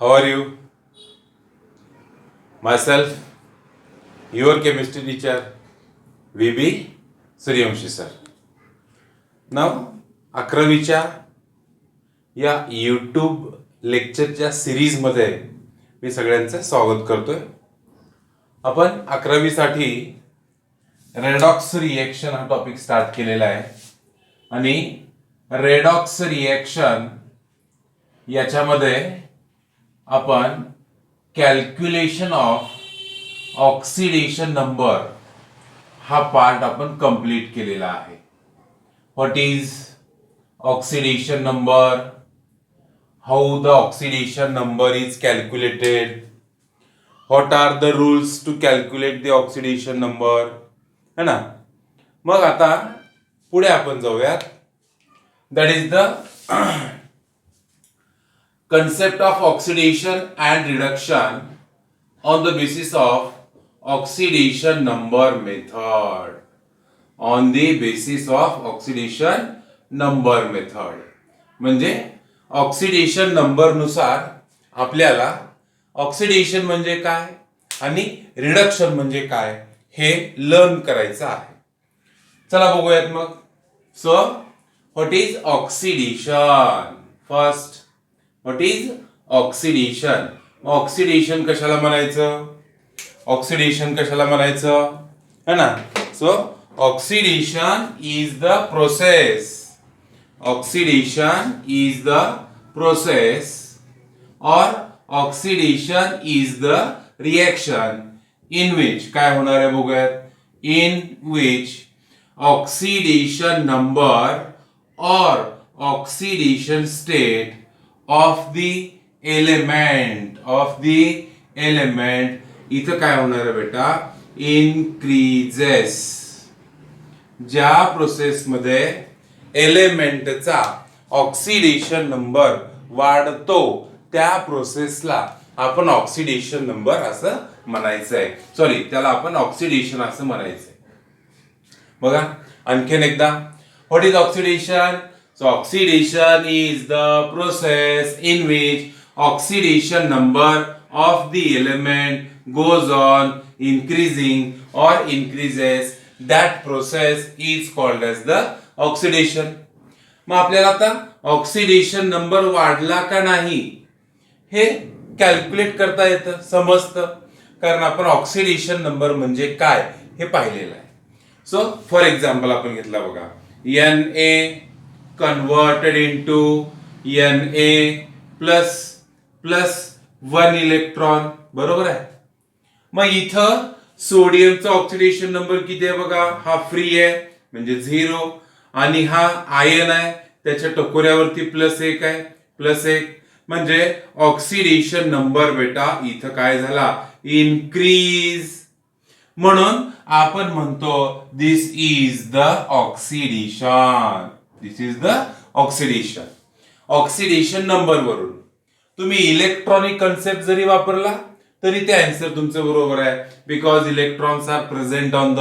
How are you? Myself, your chemistry teacher, VB Suryavanshi sir. नाव 11वीच्या या यूट्यूब लेक्चरच्या सिरीजमध्ये मी सगळ्यांचं स्वागत करतोय. आपण 11वीसाठी रेडॉक्स रिएक्शन हा टॉपिक स्टार्ट केलेला आहे आणि रेडॉक्स रिएक्शन याच्यामध्ये आपण कॅल्क्युलेशन ऑफ ऑक्सिडेशन नंबर हा पार्ट आपण कंप्लीट केलेला आहे. What is oxidation number, how the oxidation number is calculated, what are the rules to calculate the oxidation number, है ना. मग आता पुढे आपण जाऊयात. That is the concept of oxidation and reduction on the basis of oxidation number method. On the basis of oxidation number method. म्हणजे oxidation number नुसार आपल्याला ऑक्सिडेशन म्हणजे काय आणि रिडक्शन म्हणजे काय हे लर्न करायचं आहे. चला बघूयात मग. So what is oxidation? First, what is oxidation? Oxidation कशाला म्हणायचं? ऑक्सिडेशन कशाला म्हणायचं है ना. So oxidation is the process. Oxidation is the process और oxidation is the reaction in which काय होणार आहे बघूयात. इन विच ऑक्सिडेशन नंबर और oxidation state of the element इथं काय होणार आहे बेटा? इनक्रीजेस. ज्या प्रोसेस मध्ये एलिमेंटचा ऑक्सिडेशन नंबर वाढतो त्या प्रोसेसला आपण ऑक्सिडेशन नंबर असं म्हणायचं आहे. सॉरी, त्याला आपण ऑक्सिडेशन असं म्हणायचंय. बघा आणखीन एकदा. What is oxidation? So oxidation is the process in which oxidation number of the element goes on increasing or increases. That process is called as the oxidation. मग आपल्याला आता ऑक्सिडेशन नंबर वाढला का नाही हे कॅल्क्युलेट करता येतं, समजतं, कारण आपण ऑक्सिडेशन नंबर म्हणजे काय हे पाहिलेलं आहे. सो फॉर एक्झाम्पल आपण घेतला बघा, Na converted into Na plus 1 electron. बरोबर आहे. मग इथं सोडियमचा ऑक्सिडेशन नंबर किती आहे बघा. हा फ्री आहे म्हणजे 0 आणि हा आयन आहे त्याच्या टकोऱ्यावरती +1 आहे, +1 म्हणजे ऑक्सिडेशन नंबर बेटा इथं काय झाला? इनक्रीज. म्हणून आपण म्हणतो this is the oxidation. This is the oxidation. Oxidation number वरून तुम्ही इलेक्ट्रॉनिक कन्सेप्ट जरी वापरला तरी ते आन्सर तुमचं बरोबर आहे. Because electrons are present on the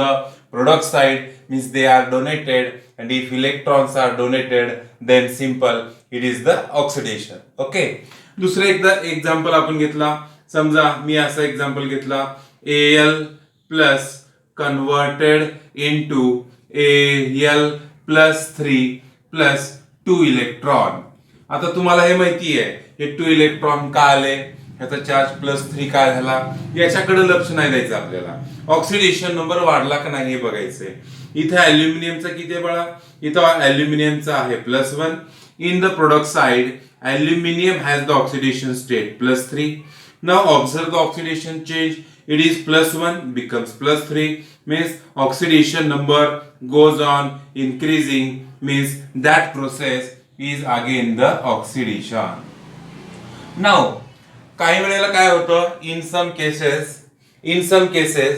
product side means they are donated and if electrons are donated then simple it is the oxidation. Okay. दुसरं एकदा एक्झाम्पल आपण घेतला. समजा मी असा एक्झाम्पल घेतला, Al plus converted into Al+3 plus 2 electron. आता तुम्हाला हे माहिती आहे हे 2 इलेक्ट्रॉन का आले, ह्याचा चार्ज +3 काय झाला, याच्याकडे लक्ष नाही द्यायचं आपल्याला. ऑक्सिडेशन नंबर वाढला का नाही हे बघायचंय. इथे अल्युमिनियमचा किती आहे बाळा? इथं अल्युमिनियमचा आहे +1. In the product side aluminium has the oxidation state +3. Now observe the oxidation change. It is +1 becomes +3 means oxidation number goes on increasing means that process is again the oxidation. Now काही वेळेला काय होतं, in some cases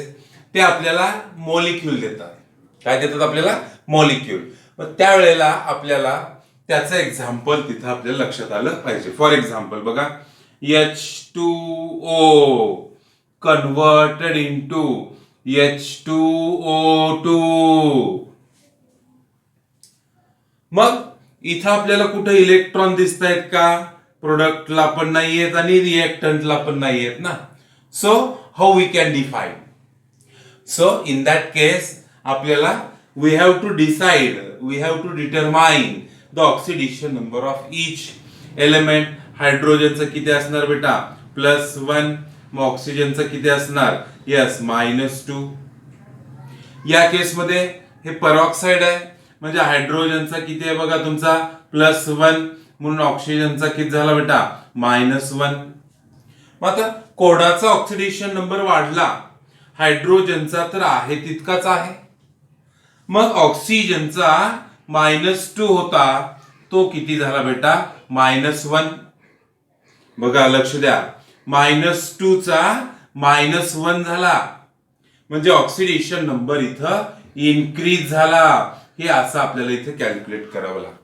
ते आपल्याला molecule देतात. काय देतात आपल्याला? मॉलिक्यूल. मग त्यावेळेला आपल्याला त्याचं एक्झाम्पल तिथं आपल्याला लक्षात आलं पाहिजे. फॉर एक्झाम्पल बघा, H2O converted into H2O2. मग इथं आपल्याला कुठे इलेक्ट्रॉन दिसत आहेत का? प्रोडक्टला पण नाही येत आणि रिएक्टंटला पण नाही येत ना. So how we can define? So in that case आपल्याला we have to decide, we have to determine the oxidation number of each element. हायड्रोजनचं किती असणार बेटा? +1. मग ऑक्सिजनचं किती असणार? यस, -2. या केसमध्ये हे परऑक्साइड आहे म्हणजे हायड्रोजनचा किती आहे बघा तुमचा? +1. म्हणून ऑक्सिजनचा किती झाला बेटा? -1. मग आता कोणाचा ऑक्सिडेशन नंबर वाढला? हायड्रोजनचा तर आहे तितकाच आहे. मग ऑक्सिजनचा -2 होता, तो किती झाला बेटा? -1. बघा लक्ष द्या, -2 चा -1 झाला म्हणजे ऑक्सिडेशन नंबर इथं इन्क्रीज झाला. हे असं आपल्याला इथे कॅल्क्युलेट करावं लागतं.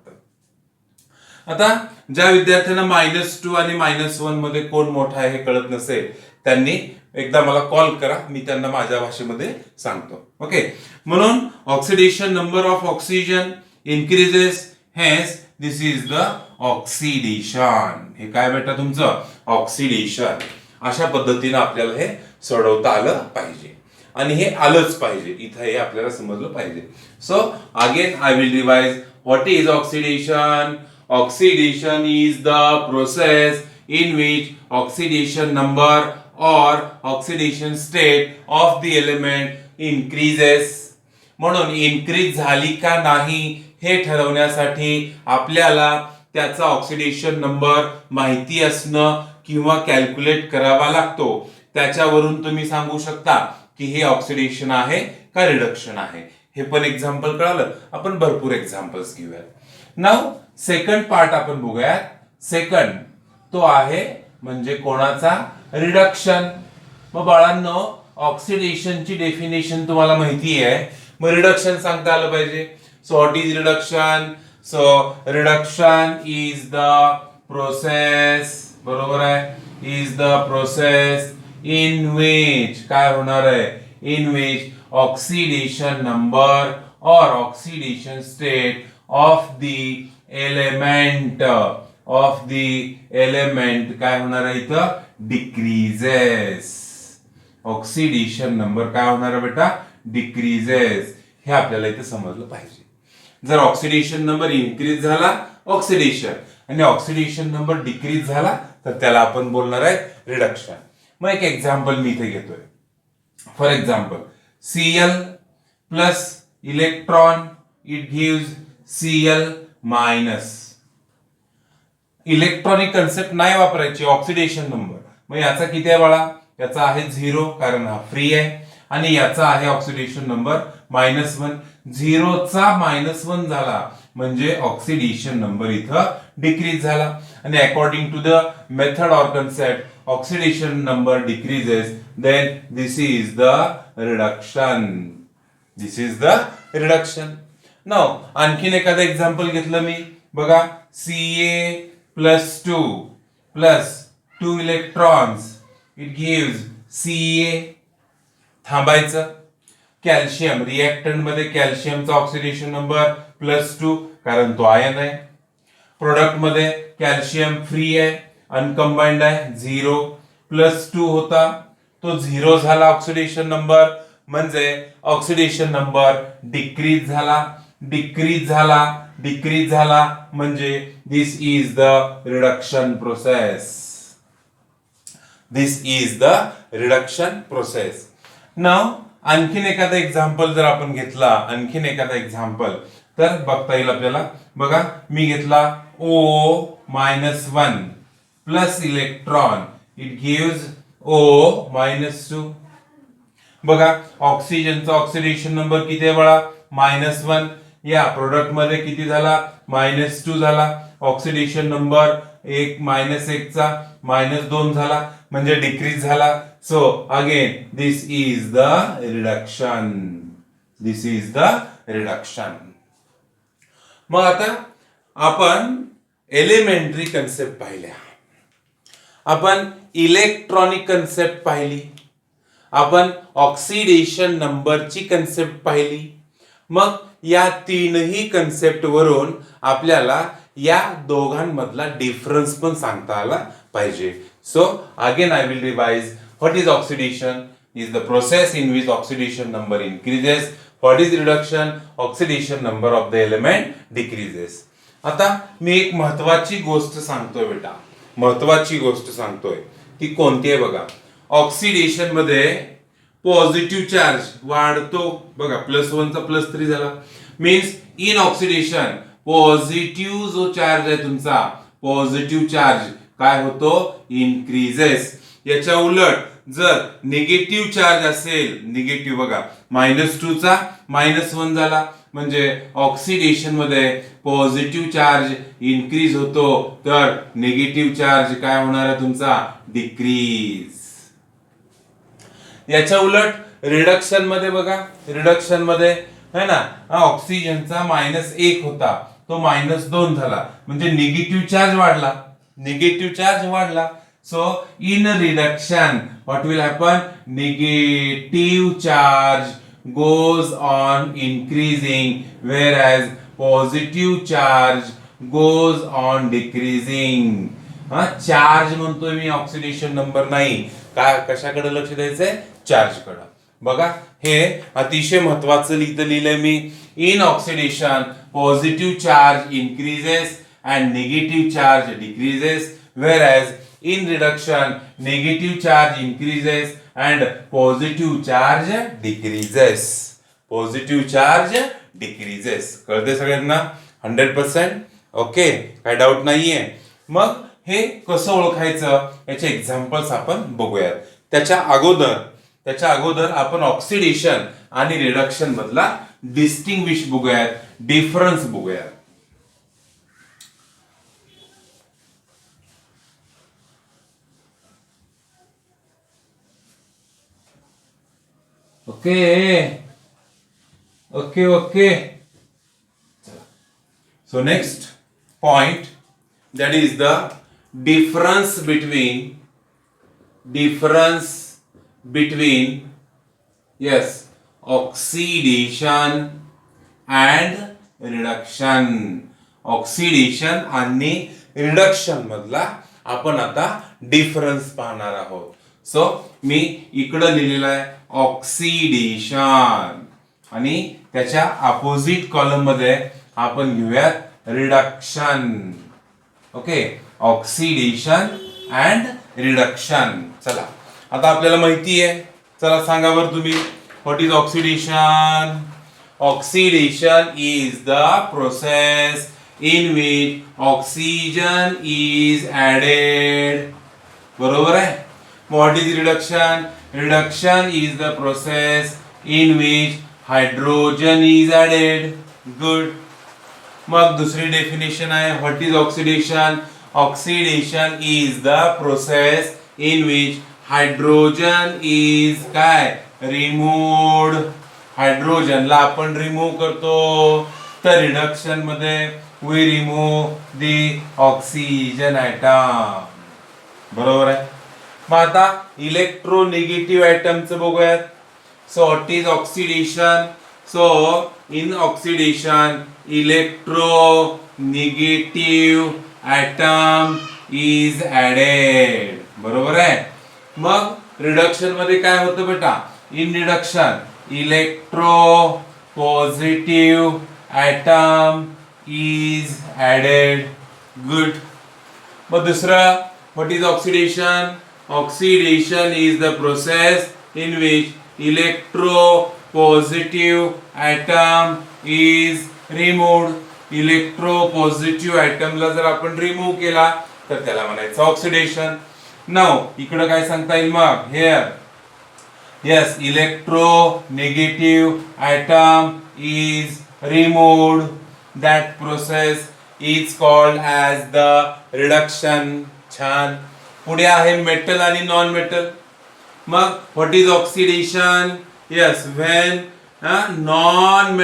आता ज्या विद्यार्थ्यांना -2 आणि -1 मध्ये कोण मोठा आहे हे कळत नसेल त्यांनी एकदा मला कॉल करा, मी त्यांना माझ्या भाषेमध्ये सांगतो. ओके. म्हणून oxidation number of oxygen increases, hence this is the oxidation. हे काय बेटा तुमचं? ऑक्सिडेशन. अशा पद्धतीने आपल्याला हे सोडवता आलं पाहिजे आणि हे आलंच पाहिजे. इथं हे आपल्याला समजलं पाहिजे. So again I will revise. What is oxidation? Oxidation is the process in which oxidation number or oxidation state of the element increases. म्हणून इन्क्रीज झाली का नाही हे ठरवण्यासाठी आपल्याला त्याचा ऑक्सिडेशन नंबर माहिती असणं किंवा कॅल्क्युलेट करावा लागतो. त्याच्यावरून तुम्ही सांगू शकता की हे ऑक्सिडेशन आहे का रिडक्शन आहे. हे पण एक्झाम्पल कळालं. आपण भरपूर एक्झाम्पल्स घेऊयात. नाउ सेकंड पार्ट आपण बघूयात. सेकंड तो आहे म्हणजे कोणाचा? रिडक्शन. मग बाळांनो ऑक्सिडेशनची डेफिनेशन तुम्हाला माहिती आहे, मग रिडक्शन सांगता आलं पाहिजे. So what is reduction? So reduction is the process, बरोबर आहे, is the process in which काय होणार आहे? इन विच ऑक्सिडेशन नंबर और oxidation state of the element काय होणार आहे इथं? डिक्रीजेस. ऑक्सिडेशन नंबर काय होणार आहे बेटा? डिक्रीजेस. हे आपल्याला इथे समजलं पाहिजे. जर ऑक्सिडेशन नंबर इन्क्रीज झाला ऑक्सिडेशन आणि ऑक्सिडेशन नंबर डिक्रीज झाला तर त्याला आपण बोलणार आहे रिडक्शन. मग एक एक्झाम्पल मी इथे घेतोय. For example Cl plus electron it gives Cl minus. Electronic concept नाही वापरायची. ऑक्सिडेशन नंबर मग याचा किती आहे बाळा? याचा आहे 0 कारण हा फ्री आहे आणि याचा आहे ऑक्सिडेशन नंबर -1. 0 चा -1 झाला म्हणजे ऑक्सिडेशन नंबर इथं डिक्रीज झाला. आणि अकॉर्डिंग टू द मेथड और concept oxidation number decreases, then this is the reduction. This is the reduction. Now आणखीन एखादं एक्झाम्पल घेतलं मी. बघा Ca+2 plus 2 electrons it gives Ca. थांबायचं. कॅल्शियम रिएक्टंट मध्ये कॅल्शियमचा ऑक्सिडेशन नंबर +2 कारण तो आयन आहे. प्रोडक्ट मध्ये कॅल्शियम फ्री आहे, अनकंबाइंड आहे, 0. +2 होता तो 0 झाला ऑक्सिडेशन नंबर म्हणजे ऑक्सिडेशन नंबर डिक्रीज झाला. डिक्रीज झाला म्हणजे this is the reduction process. This is the reduction process. Now आणखीन एखादा एक्झाम्पल जर आपण घेतला, आणखीन एखादा एक्झाम्पल तर बघता येईल आपल्याला. बघा मी घेतला O-1 plus electron it gives O-2. बघा ऑक्सिजनचा ऑक्सिडेशन नंबर किती आहे बाळा? -1. या प्रोडक्ट मध्ये किती झाला? -2 झाला. ऑक्सिडेशन नंबर -1 चा -2 झाला म्हणजे डिक्रीज झाला. So again this is the reduction. This is the reduction. मग आता आपण एलिमेंटरी कन्सेप्ट पाहिल्या, आपण इलेक्ट्रॉनिक कन्सेप्ट पाहिली, आपण ऑक्सिडेशन नंबरची कन्सेप्ट पाहिली. मग या तीनही कन्सेप्ट वरून आपल्याला या दोघांमधला डिफरन्स पण सांगता आला पाहिजे. So again I will revise. What is oxidation? Is the process in which oxidation number increases. What is reduction? Oxidation number of the element decreases. आता मी एक महत्वाची गोष्ट सांगतोय बेटा, महत्वाची गोष्ट सांगतोय. ती कोणती आहे बघा. ऑक्सिडेशन मध्ये पॉझिटिव्ह चार्ज वाढतो बघा, +1 चा +3 झाला. मीन्स इन ऑक्सिडेशन पॉझिटिव्ह जो चार्ज आहे तुमचा, पॉझिटिव्ह चार्ज काय होतो? इन्क्रीजेस. याच्या उलट जर निगेटिव्ह चार्ज असेल, निगेटिव्ह बघा, -2 चा -1 झाला, म्हणजे ऑक्सिडेशन मध्ये पॉझिटिव्ह चार्ज इन्क्रीज होतो, तर निगेटिव्ह चार्ज काय होणार आहे तुमचा? डिक्रीज. याच्या उलट रिडक्शन मध्ये बघा, रिडक्शन मध्ये है ना, ऑक्सिजनचा -1 होता, तो -2 झाला, म्हणजे निगेटिव्ह चार्ज वाढला, निगेटिव्ह चार्ज वाढला. So in reduction what will happen? Negative charge goes on increasing whereas positive charge goes on decreasing. Charge म्हणतोय मी, ऑक्सिडेशन नंबर नाही. काय कशाकडे लक्ष द्यायचंय? चार्ज कडे. बघा हे अतिशय महत्वाचं लिहिलंय मी. In oxidation positive charge increases and negative charge decreases, whereas in reduction negative charge increases and positive charge decreases. Positive charge decreases. कळते सगळ्यांना? 100%. ओके, काय डाऊट नाहीये. मग हे कसं ओळखायचं याचे एक्झाम्पल्स आपण बघूयात. त्याच्या अगोदर आपण ऑक्सिडेशन आणि रिडक्शन मधला डिस्टिंग्विश बघूयात, डिफरन्स बघूयात. Okay. So next point, that is the difference between yes, oxidation and reduction. Oxidation आणि रिडक्शन मधला आपण आता डिफरन्स पाहणार आहोत. सो मी इकडे लिहिलेलं आहे ऑक्सिडेशन, आणि त्याच्या अपोजिट कॉलम मध्ये आपण घेऊयात reduction. Okay, oxidation and reduction. चला आता आपल्याला माहिती आहे, चला सांगा बरं तुम्ही, what is oxidation? Oxidation is the process in which oxygen is added. बरोबर आहे. What is reduction? Reduction is the process in which hydrogen is added. Good. मग दुसरी डेफिनेशन आहे, what is oxidation? Oxidation is the process in which hydrogen is काय? Removed. हायड्रोजनला आपण remove करतो, तर reduction मध्ये we remove the oxygen atom. बरोबर आहे. मग आता इलेक्ट्रोनिगेटिव्ह ॲटमचं बघूयात. So what is oxidation? So in oxidation electronegative atom is added. बरोबर आहे. मग रिडक्शन मध्ये काय होतं बेटा? In reduction electropositive atom is added. Good. But dusra, what is oxidation? Oxidation is the process in which electropositive atom is removed. Electropositive atom ला जर आपण रिमूव्ह केला तर त्याला म्हणायचं ऑक्सिडेशन. नाउ इकडे काय सांगता येईल मग? here yes, electronegative atom is removed. That process is called as the reduction. छान. पुढे आहे मेटल आणि नॉन मेटल. मग what is oxidation? Yes, when non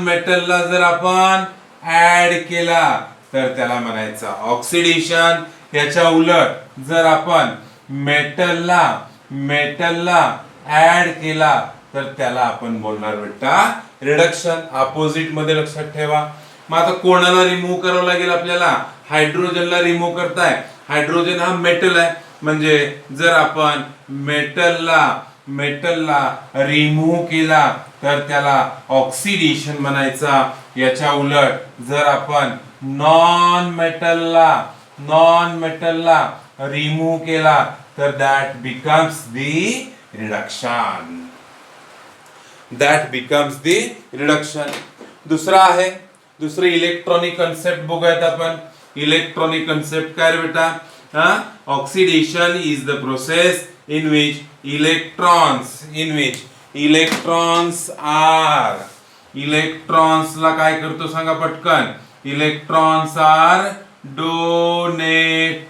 मेटलला जर आपण ऍड केला तर त्याला म्हणायचं ऑक्सिडेशन. याच्या उलट जर आपण मेटलला ऍड केला तर त्याला आपण बोलणार बेटा रिडक्शन. अपोजिट मध्ये लक्षात ठेवा. मग आता कोणाला रिमूव्ह करावं लागेल आपल्याला? हायड्रोजनला रिमूव्ह करताय. हायड्रोजन हा मेटल आहे, म्हणजे जर आपण मेटलला रिमूव्ह केला तर त्याला ऑक्सिडेशन म्हणायचा. याच्या उलट जर आपण नॉन मेटलला रिमूव्ह केला तर दॅट बिकम्स दी रिडक्शन. दुसरं इलेक्ट्रॉनिक कन्सेप्ट बघूयात आपण. इलेक्ट्रॉनिक कन्सेप्ट काय रे बेटा? Oxidation is the process in which electrons ला काय करतो सांगा पटकन. इलेक्ट्रॉन्स आर डोनेटेड,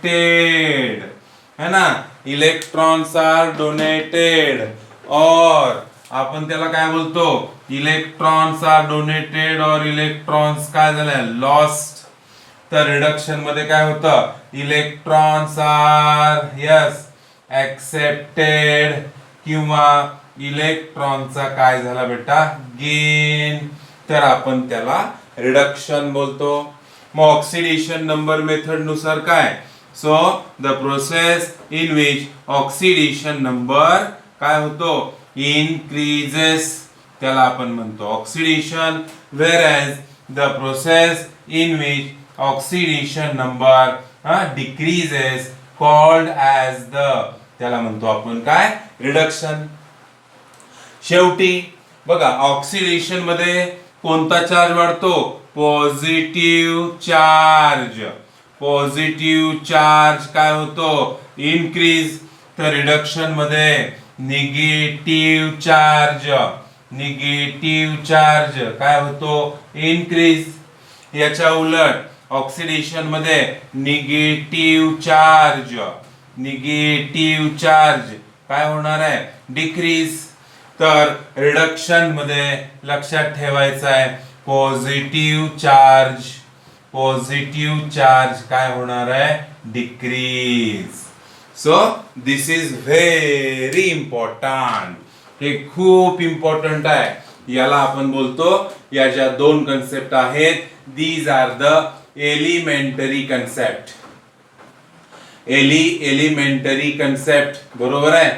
है ना? इलेक्ट्रॉन्स आर डोनेटेड, और आपण त्याला काय बोलतो? इलेक्ट्रॉन्स आर डोनेटेड और इलेक्ट्रॉन्स काय झाले? लॉस्ट. तर रिडक्शन मध्ये काय होतं? इलेक्ट्रॉन्स आर एक्सेप्टेड, किंवा इलेक्ट्रॉनचा काय झाला बेटा? गेन. तर आपण त्याला रिडक्शन बोलतो. मग ऑक्सिडेशन नंबर मेथड नुसार काय? So the process in which oxidation number काय होतो? इनक्रीजेस, त्याला आपण म्हणतो oxidation. Whereas the process in which oxidation number decreases called as the, त्याला म्हणतो आपण काय? रिडक्शन. शेवटी बघा, ऑक्सिडेशन मध्ये कोणता चार्ज वाढतो? पॉझिटिव्ह चार्ज काय होतो? इनक्रीज. तर रिडक्शन मध्ये निगेटिव्ह चार्ज काय होतो? इनक्रीज. याच्या उलट ऑक्सिडेशन मध्ये निगेटिव्ह चार्ज काय होणार आहे? डिक्रीज. तर रिडक्शन मध्ये लक्षात ठेवायचं आहे पॉझिटिव्ह चार्ज काय होणार आहे? Decrease. So this is very important. हे खूप इम्पॉर्टंट आहे. याला आपण बोलतो, या ज्या दोन कन्सेप्ट आहेत, these are the elementary concept. बरोबर आहे?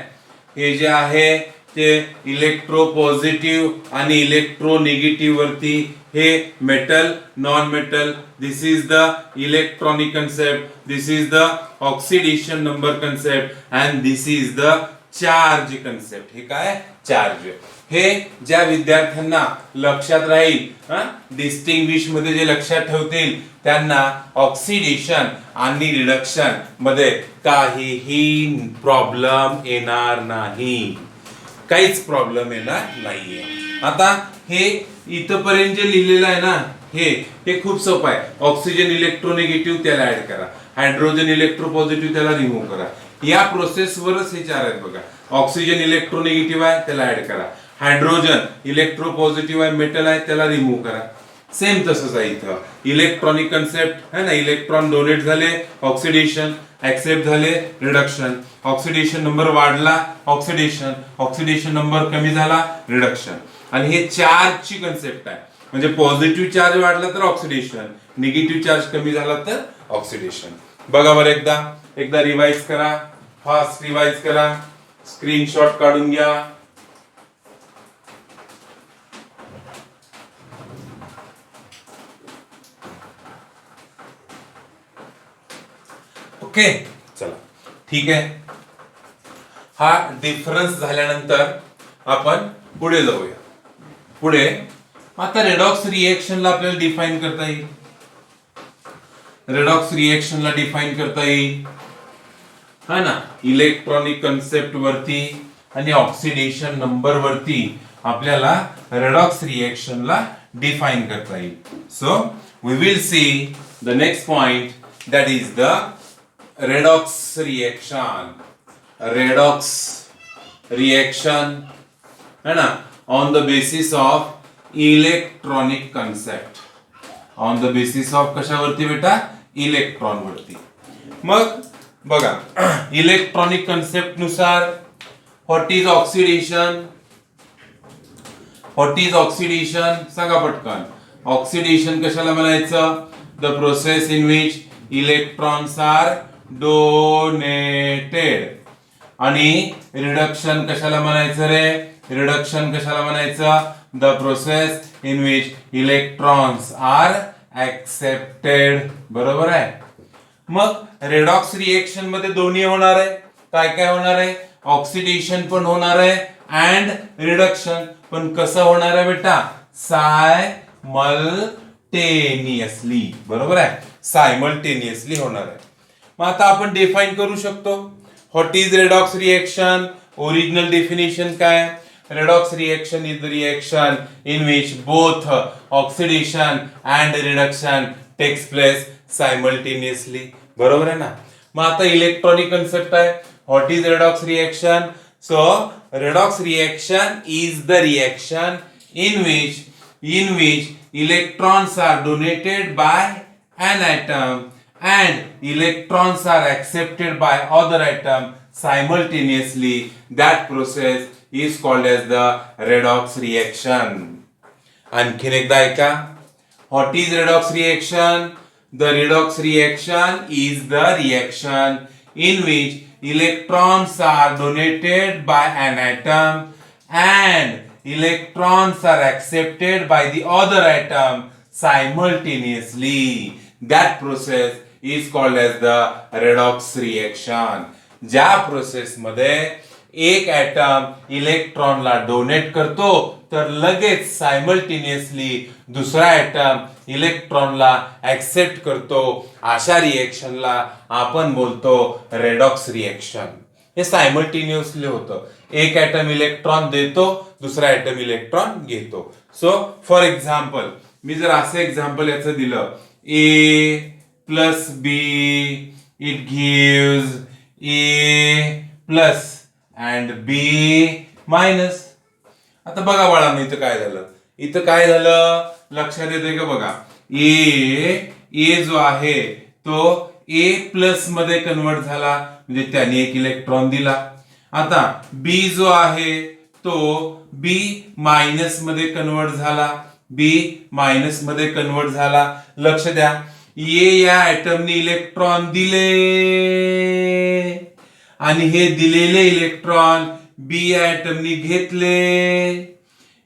हे जे आहे ते इलेक्ट्रो पॉझिटिव्ह आणि इलेक्ट्रो निगेटिव्ह वरती, हे metal non metal. This is the electronic concept, this is the oxidation number concept, and this is the charge concept. हे काय? चार्ज. हे ज्या विद्यार्थ्यांना लक्षात राहील, डिस्टिंग्विश मध्ये जे लक्षात ठेवतील, त्यांना ऑक्सिडेशन आणि रिडक्शन मध्ये काहीही प्रॉब्लेम येणार नाही. काहीच प्रॉब्लेम येणार नाहीये. आता हे इथपर्यंत जे लिहिलेलं आहे ना, हे खूप सोपं आहे. ऑक्सिजन इलेक्ट्रोनिगेटिव्ह त्याला ऍड करा, हायड्रोजन इलेक्ट्रोपॉझिटिव्ह त्याला रिमूव्ह करा. या प्रोसेस वरच हे चार आहेत बघा. ऑक्सिजन इलेक्ट्रोनिगेटिव्ह आहे त्याला ऍड करा, हायड्रोजन इलेक्ट्रोपॉझिटिव्ह आहे मेटल आहे त्याला रिमूव्ह करा. सेम तसंच आहे इथं. इलेक्ट्रॉनिक कन्सेप्ट है ना, इलेक्ट्रॉन डोनेट झाले, ऑक्सिडेशन, एक्सेप्ट झाले, रिडक्शन. ऑक्सिडेशन नंबर वाढला, ऑक्सिडेशन नंबर कमी झाला, रिडक्शन. आणि हे चार्जची कन्सेप्ट आहे. म्हणजे पॉझिटिव्ह चार्ज वाढला तर ऑक्सिडेशन, निगेटिव्ह चार्ज कमी झाला तर ऑक्सिडेशन. बघा बरं, एकदा रिवाइज करा, फास्ट रिवाइज करा, स्क्रीनशॉट काढून घ्या. ओके, चला ठीक आहे. हा डिफरन्स झाल्यानंतर आपण पुढे जाऊया. पुढे आता रेडॉक्स रिएक्शनला आपल्याला डिफाइन करता येईल. हा ना, इलेक्ट्रॉनिक कन्सेप्ट वरती आणि ऑक्सिडेशन नंबर वरती आपल्याला रेडॉक्स रिएक्शनला डिफाइन करता येईल. So we will see the next point, that is the redox reaction है ना, on the basis of electronic concept, on the basis of कशावरती बेटा? इलेक्ट्रॉन वरती. मग बघा, इलेक्ट्रॉनिक कन्सेप्ट नुसार व्हॉट इज ऑक्सिडेशन सांगा पटकन. ऑक्सिडेशन कशाला म्हणायचं? The process in which electrons are donated. आणि रिडक्शन कशाला म्हणायचं रे? रिडक्शन कशाला म्हणायचं? The process in which electrons are accepted. बरोबर आहे. मग रेडॉक्स रिएक्शन मध्ये दोन्ही होणार आहे. काय काय होणार आहे? ऑक्सिडेशन पण होणार आहे अँड रिडक्शन पण. कसं होणार आहे बेटा? सायमल्टेनियसली. बरोबर आहे, सायमल्टेनियसली होणार आहे. मग आता आपण डिफाइन करू शकतो what is redox reaction. Original definition काय? Redox reaction is the reaction in which both oxidation and reduction takes place simultaneously. बरोबर आहे ना? मग आता इलेक्ट्रॉनिक कन्सेप्ट आहे. What is redox reaction? So redox reaction is the reaction in which electrons are donated by an atom and electrons are accepted by other atom simultaneously. That process is called as the redox reaction. आणखीन एकदा ऐका. What is redox reaction? The redox reaction is the reaction in which electrons are donated by an atom and electrons are accepted by the other atom simultaneously. That process is called as the redox reaction. ज्या process मध्ये एक atom इलेक्ट्रॉनला donate करतो तर लगेच simultaneously दुसरा atom इलेक्ट्रॉनला accept करतो, अशा रिएक्शनला आपण बोलतो रेडॉक्स रिएक्शन. हे सायमल्टेनियसली होतं. एक ऍटम इलेक्ट्रॉन देतो, दुसरा ऍटम इलेक्ट्रॉन घेतो. सो फॉर एक्झाम्पल मी जर असं एक्झाम्पल याचं दिलं, A plus B it gives A plus and B minus. आता बघा बाळांनो इथं काय झालं. इथं काय झालं लक्षात येतंय का? बघा, ए जो आहे तो ए प्लस मध्ये कन्वर्ट झाला, म्हणजे त्याने एक इलेक्ट्रॉन दिला. आता बी जो आहे तो बी मायनस मध्ये कन्वर्ट झाला, बी मायनस मध्ये कन्वर्ट झाला. लक्ष द्या, ए या ऍटमने इलेक्ट्रॉन दिले आणि हे दिलेले इलेक्ट्रॉन बी या ऍटमने घेतले.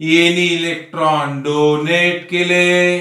एने इलेक्ट्रॉन डोनेट केले,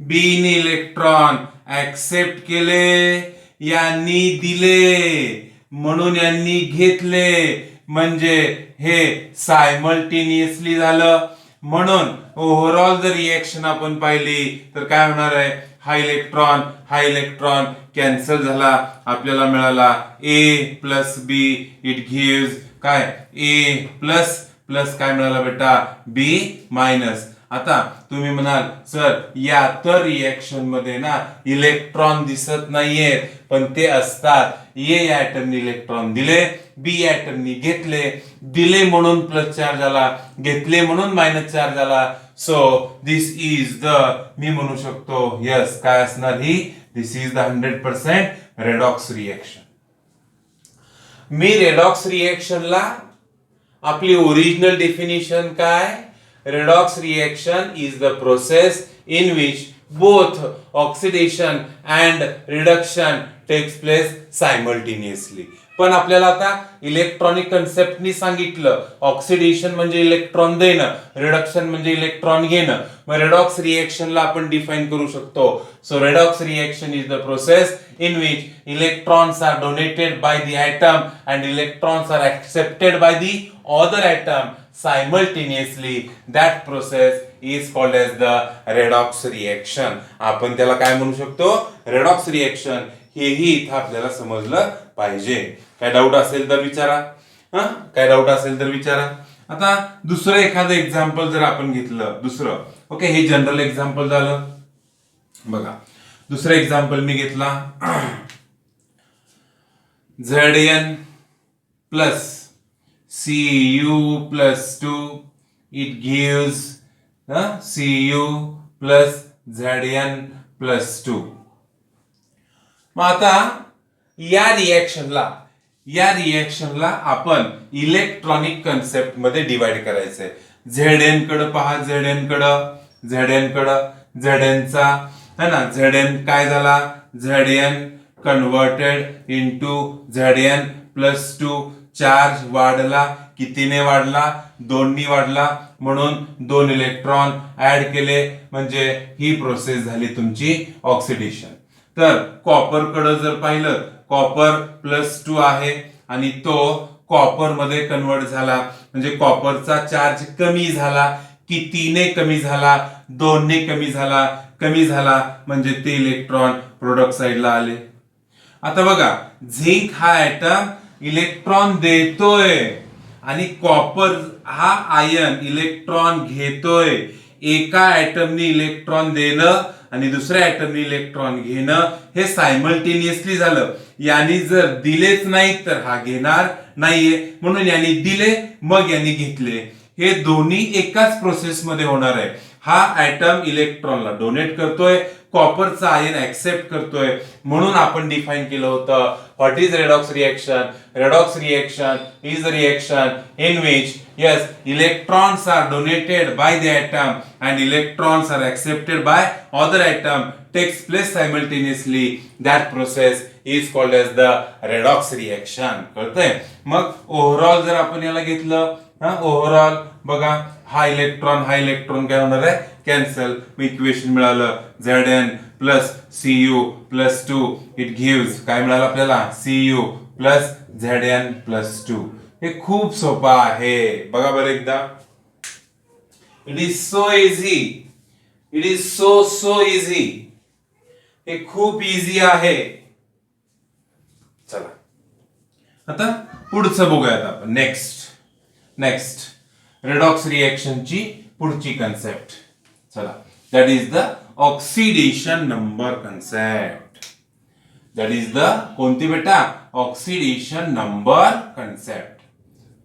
बी ने इलेक्ट्रॉन ऍक्सेप्ट केले, यांनी दिले म्हणून यांनी घेतले, म्हणजे हे सायमल्टेनियसली झालं. म्हणून ओव्हरऑल जर रिएक्शन आपण पाहिली तर काय होणार आहे? हा इलेक्ट्रॉन कॅन्सल झाला, आपल्याला मिळाला ए प्लस बी इट गिव्स काय? ए प्लस प्लस काय मिळाला बेटा? बी मायनस. आता तुम्ही म्हणाल सर या तर रिएक्शन मध्ये ना इलेक्ट्रॉन दिसत नाहीये, पण ते असतात. ए या ऍटमने इलेक्ट्रॉन दिले, बी ऍटमने घेतले, दिले म्हणून प्लस चार्ज आला, घेतले म्हणून मायनस चार्ज आला. सो दिस इज द, मी म्हणू शकतो यस काय असणार ही? This is the 100% redox reaction. मी रेडॉक्स रिएक्शनला आपली ओरिजिनल डेफिनेशन काय? Redox reaction is the process in which both oxidation and reduction takes place simultaneously. पण आपल्याला आता इलेक्ट्रॉनिक कन्सेप्टनी सांगितलं, ऑक्सिडेशन म्हणजे इलेक्ट्रॉन देणं, रिडक्शन म्हणजे इलेक्ट्रॉन घेणं. मग रेडॉक्स रिएक्शनला आपण डिफाइन करू शकतो. So redox reaction is the process in which electrons are donated by the atom and electrons are accepted by the other atom simultaneously. That process is called as the redox reaction. आपण त्याला काय म्हणू शकतो? Redox reaction. हेही इथं आपल्याला समजलं पाहिजे. काय डाऊट असेल तर विचारा. काय डाऊट असेल तर विचारा. आता दुसरं एखादं एक्झाम्पल जर आपण घेतलं, दुसरं ओके, हे जनरल एक्झाम्पल झालं. बघा दुसरं एक्झाम्पल मी घेतला, Zn plus Cu plus 2 it gives Cu plus Zn plus 2. मग आता या रिएक्शनला आपण इलेक्ट्रॉनिक कन्सेप्ट मध्ये डिवाइड करायचंय. Zn कडे पहा, Zn कडे Zn चा है ना. Zn काय झाला, Zn converted into Zn plus 2. Charge वाढला, कितीने वाढला, 2 वाढला, म्हणून 2 इलेक्ट्रॉन ऍड केले, म्हणजे ही प्रोसेस झाली तुमची ऑक्सिडेशन. तर कॉपर कडे जर पाहिलं, कॉपर प्लस 2 आहे आणि तो कॉपर मध्ये कन्वर्ट झाला, म्हणजे कॉपरचा चार्ज कमी झाला. कितीने कमी झाला, 2ने कमी झाला, म्हणजे ते इलेक्ट्रॉन प्रोडक्ट साइडला आले. आता बघा, झिंक हा ऍटम इलेक्ट्रॉन देतोय आणि कॉपर हा आयन इलेक्ट्रॉन घेतोय. एका ऍटमनी इलेक्ट्रॉन देणं आणि दुसऱ्या ऍटमनी इलेक्ट्रॉन घेणं हे सायमल्टेनियसली झालं. यांनी जर दिलेच नाही तर हा घेणार नाहीये, म्हणून यांनी दिले मग यांनी घेतले. हे दोन्ही एकाच प्रोसेस मध्ये होणार आहे. हा ऍटम इलेक्ट्रॉनला डोनेट करतोय, कॉपरचा आयन ऍक्सेप्ट करतोय, म्हणून आपण डिफाइन केलं होतं what is redox reaction. Redox reaction is the reaction in which yes electrons are donated by the atom and electrons are accepted by other atom takes place simultaneously. That process is called as the redox reaction. कळतंय. मग overall जर आपण याला घेतलं, overall बघा, हा electron काय होणार आहे, कॅन्सल. इक्वेशन मिळालं Zn plus Cu plus 2 it gives काय मिळालं आपल्याला, Cu प्लस Zn प्लस 2. हे खूप सोपं आहे. बघा बरं एकदा. It is so easy, it is so easy. हे खूप इझी आहे. चला आता पुढचं बघूयात आपण. नेक्स्ट रेडॉक्स रिएक्शनची पुढची कन्सेप्ट. चला, that is the oxidation number concept. That is the कोणती बेटा, ऑक्सिडेशन नंबर कन्सेप्ट.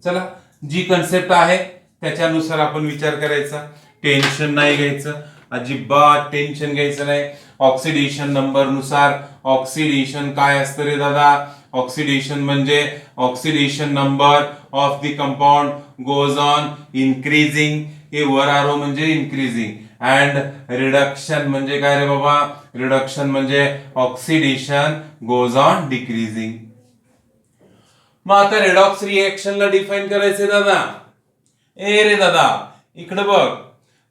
चला, जी कन्सेप्ट आहे त्याच्यानुसार आपण विचार करायचा. टेन्शन नाही घ्यायचं, अजिबात टेन्शन घ्यायचं नाही. ऑक्सिडेशन नंबर नुसार ऑक्सिडेशन काय असतं रे दादा, ऑक्सिडेशन म्हणजे oxidation number of the compound goes on increasing. हे वर आरो म्हणजे इन्क्रीजिंग, अँड रिडक्शन म्हणजे काय रे बाबा, रिडक्शन म्हणजे ऑक्सिडेशन गोज ऑन डिक्रीजिंग. मग आता रेडॉक्स रिएक्शनला डिफाइन करायचे दादा. रे दादा इकडे बघ,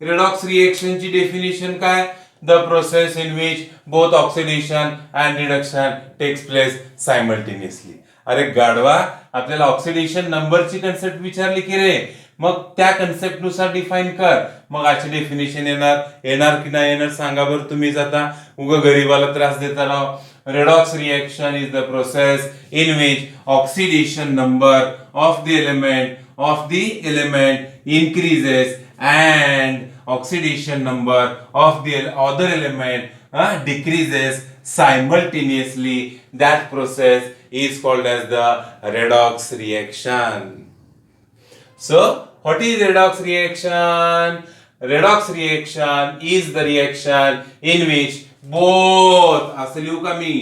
रेडॉक्स रिएक्शनची डेफिनेशन काय, the process in which both oxidation and reduction takes place simultaneously. अरे गाढवा, आपल्याला ऑक्सिडेशन नंबरची कन्सेप्ट विचारली की रे, मग त्या कन्सेप्ट नुसार डिफाइन कर. मग अशी डेफिनेशन येणार की नाही येणार सांगा बरं तुम्हीच. आता उगा गरीबाला त्रास देता राव. Redox reaction is the process in which oxidation number of the element increases and oxidation number of the other element decreases simultaneously. That process is called as the redox reaction. So, what is redox reaction? Redox reaction is the reaction in which both, असं लिहू का मी,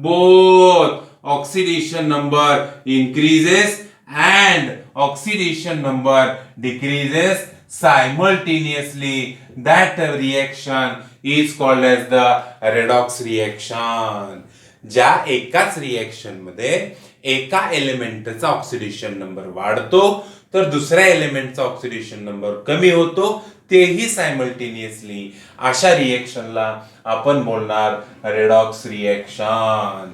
both oxidation number increases and oxidation number decreases simultaneously. That reaction is called as the redox reaction. ज्या एकाच reaction मध्ये एका एलिमेंटचा oxidation number वाढतो तर दुसऱ्या एलिमेंटचा ऑक्सिडेशन नंबर कमी होतो, तेही सायमल्टेनियसली. अशा रिएक्शनला आपण बोलणार रेडॉक्स रिएक्शन.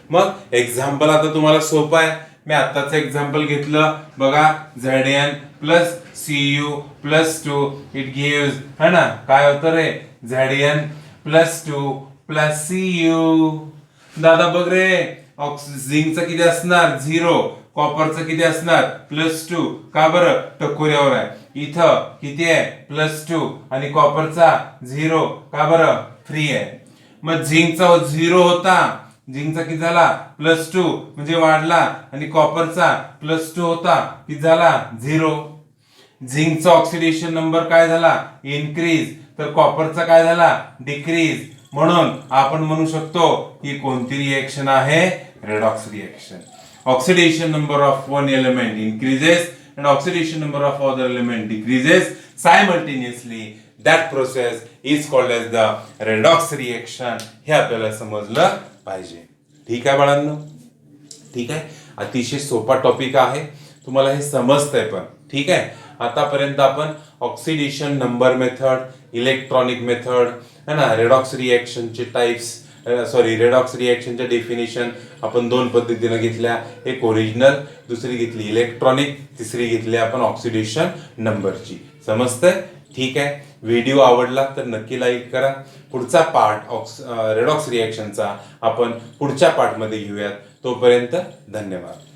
मग एक्झाम्पल आता तुम्हाला सोपं आहे. मी आताच एक्झाम्पल घेतलं बघा, Zn plus Cu plus 2 it gives, है ना, काय होतं रे, Zn प्लस 2 प्लस Cu. दादा बघ रे, झिंकचं किती असणार 0, कॉपरचं किती असणार प्लस 2. का बरं, टकोऱ्यावर आहे. इथं किती आहे प्लस 2 आणि कॉपरचा 0. का बरं, फ्री आहे. मग झिंकचा 0 होता, झिंकचा किती झाला प्लस 2 म्हणजे वाढला, आणि कॉपरचा प्लस 2 होता किती झाला 0. झिंकचा ऑक्सिडेशन नंबर काय झाला इन्क्रीज, तर कॉपरचा काय झाला डिक्रीज. म्हणून आपण म्हणू शकतो ही कोणती रिएक्शन आहे, redox reaction. Oxidation number of one element increases and oxidation number of other element decreases simultaneously. That process is called as the redox reaction, हे आपल्याला समजलं पाहिजे. ठीक आहे बाळांनो, ठीक आहे. अतिशय सोपा टॉपिक आहे, तुम्हाला हे समजतंय पण. ठीक आहे. आतापर्यंत आपण oxidation number method, electronic method है ना, रेडॉक्स रिएक्शनचे टाइप्स, रेडॉक्स रिएक्शनच्या डेफिनेशन आपण 2 पद्धतीने घेतल्या. एक ओरिजिनल, दुसरी घेतली इलेक्ट्रॉनिक, तिसरी घेतली आपण ऑक्सिडेशन नंबरची. समजतंय? ठीक आहे. व्हिडिओ आवडला तर नक्की लाईक करा. पुढचा पार्ट रेडॉक्स रिएक्शनचा आपण पुढच्या पार्टमध्ये घेऊयात. तोपर्यंत धन्यवाद.